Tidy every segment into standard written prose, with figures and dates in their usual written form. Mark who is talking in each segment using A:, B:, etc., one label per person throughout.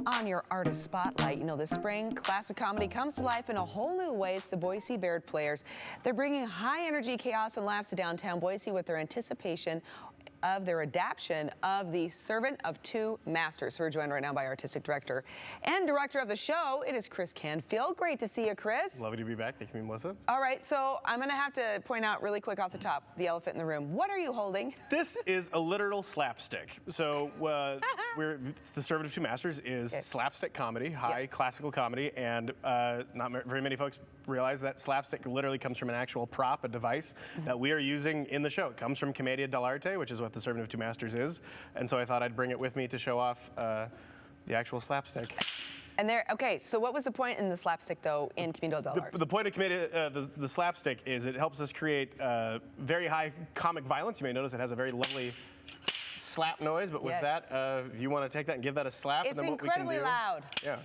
A: On your Artist Spotlight, you know, this spring, classic comedy comes to life in a whole new way. It's the Boise Baird Players. They're bringing high energy, chaos, and laughs to downtown Boise with their anticipation of their adaptation of The Servant of Two Masters. So we're joined right now by Artistic Director and Director of the show. It is Chris Canfield. Great to see you, Chris.
B: Lovely to be back. Thank you, Melissa.
A: All right, so I'm going to have to point out really quick off the top, the elephant in the room. What are you holding?
B: This is a literal slapstick. So The Servant of Two Masters is slapstick comedy, high classical comedy, and not very many folks realize that slapstick literally comes from an actual prop, a device that we are using in the show. It comes from Commedia dell'arte, which is what The Servant of Two Masters is. And so I thought I'd bring it with me to show off the actual slapstick.
A: And okay, so what was the point in the slapstick, though, in Commedia dell'arte?
B: The point of Commedia, the slapstick is it helps us create very high comic violence. You may notice it has a very lovely slap noise, but with that, if you want to take that and give that a slap,
A: it's
B: and then
A: incredibly loud.
B: Yeah.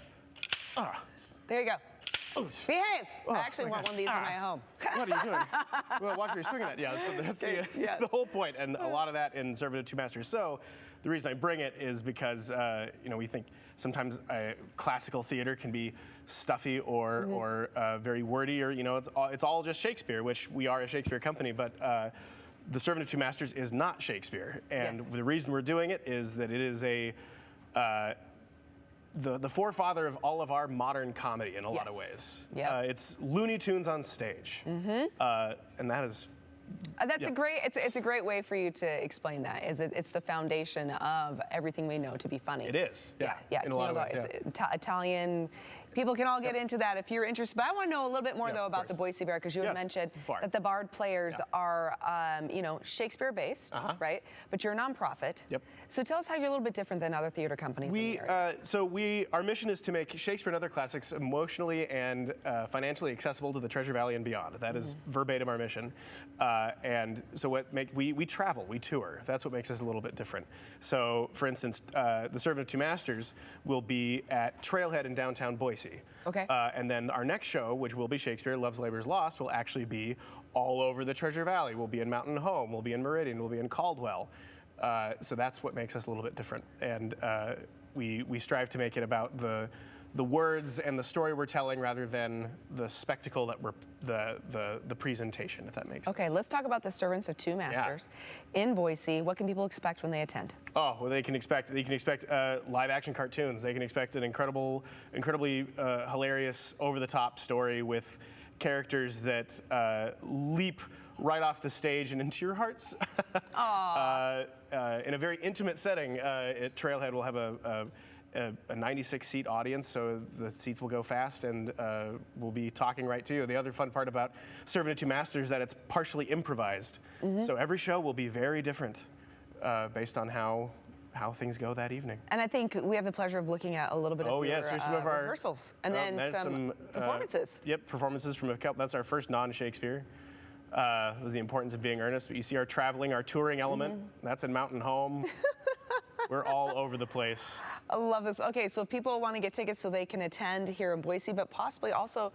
A: There you go. Behave. I actually want one of these in my home.
B: What are you doing? Well, watch where you're swinging at. Yeah, that's the whole point, and a lot of that in Servant of Two Masters. So the reason I bring it is because we think sometimes classical theater can be stuffy or very wordy, or it's all just Shakespeare, which we are a Shakespeare company, but The Servant of Two Masters is not Shakespeare, and the reason we're doing it is that it is the forefather of all of our modern comedy in a lot of ways. It's Looney Tunes on stage, and that is.
A: That's it's a great way for you to explain that. It's the foundation of everything we know to be funny.
B: It is. Yeah.
A: In a lot of ways. It's Italian. People can all get into that if you're interested. But I want to know a little bit more though about the Boise Baird, because you had mentioned that the Bard Players are Shakespeare-based, right? But you're a nonprofit. So tell us how you're a little bit different than other theater companies.
B: Our mission is to make Shakespeare and other classics emotionally and financially accessible to the Treasure Valley and beyond. That is verbatim our mission. And so we travel, we tour. That's what makes us a little bit different. So, for instance, The Servant of Two Masters will be at Trailhead in downtown Boise. And then our next show, which will be Shakespeare, Love's Labor's Lost, will actually be all over the Treasure Valley. We'll be in Mountain Home, we'll be in Meridian, we'll be in Caldwell. So that's what makes us a little bit different. And we strive to make it about the words and the story we're telling rather than the spectacle that the presentation, if that makes sense.
A: Okay, let's talk about The Servants of Two Masters in Boise. What can people expect when they attend?
B: Oh, well, they can expect live action cartoons. They can expect an incredibly hilarious, over-the-top story with characters that leap right off the stage and into your hearts. In a very intimate setting. At Trailhead, we'll have a 96-seat audience, so the seats will go fast, and we'll be talking right to you. The other fun part about Servant of Two Masters is that it's partially improvised. So every show will be very different based on how things go that evening. And
A: I think we have the pleasure of looking at a little bit of your
B: some of our
A: rehearsals, and then some performances.
B: Performances from a couple. That's our first non-Shakespeare. It was the importance of being earnest. But you see our touring element. That's in Mountain Home. We're all over the place.
A: I love this. Okay, so if people want to get tickets so they can attend here in Boise, but possibly also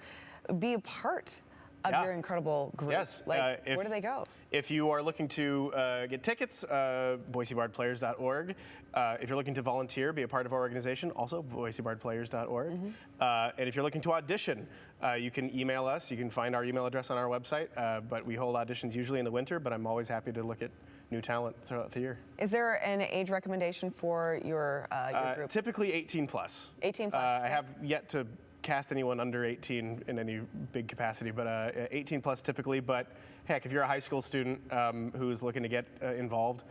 A: be a part of your incredible group. Where do they go?
B: If you are looking to get tickets, boisebardplayers.org. If you're looking to volunteer, be a part of our organization, also boisebardplayers.org. And if you're looking to audition, you can email us. You can find our email address on our website. But we hold auditions usually in the winter, but I'm always happy to look at new talent throughout the year.
A: Is there an age recommendation for your group?
B: Typically 18 plus.
A: 18 plus.
B: I have yet to cast anyone under 18 in any big capacity, but 18 plus typically. But heck, if you're a high school student who's looking to get involved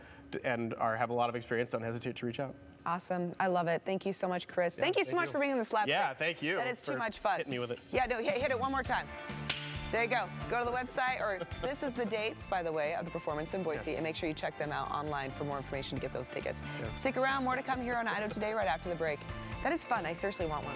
B: and have a lot of experience, don't hesitate to reach out.
A: Awesome. I love it. Thank you so much, Chris. Thank you so much for bringing the slapstick.
B: Yeah, thank you.
A: That is too much fun.
B: Hitting me with it.
A: Yeah, no, hit it one more time. There you go. Go to the website, or this is the dates, by the way, of the performance in Boise, and make sure you check them out online for more information to get those tickets. Stick around. More to come here on Idaho Today right after the break. That is fun. I seriously want one.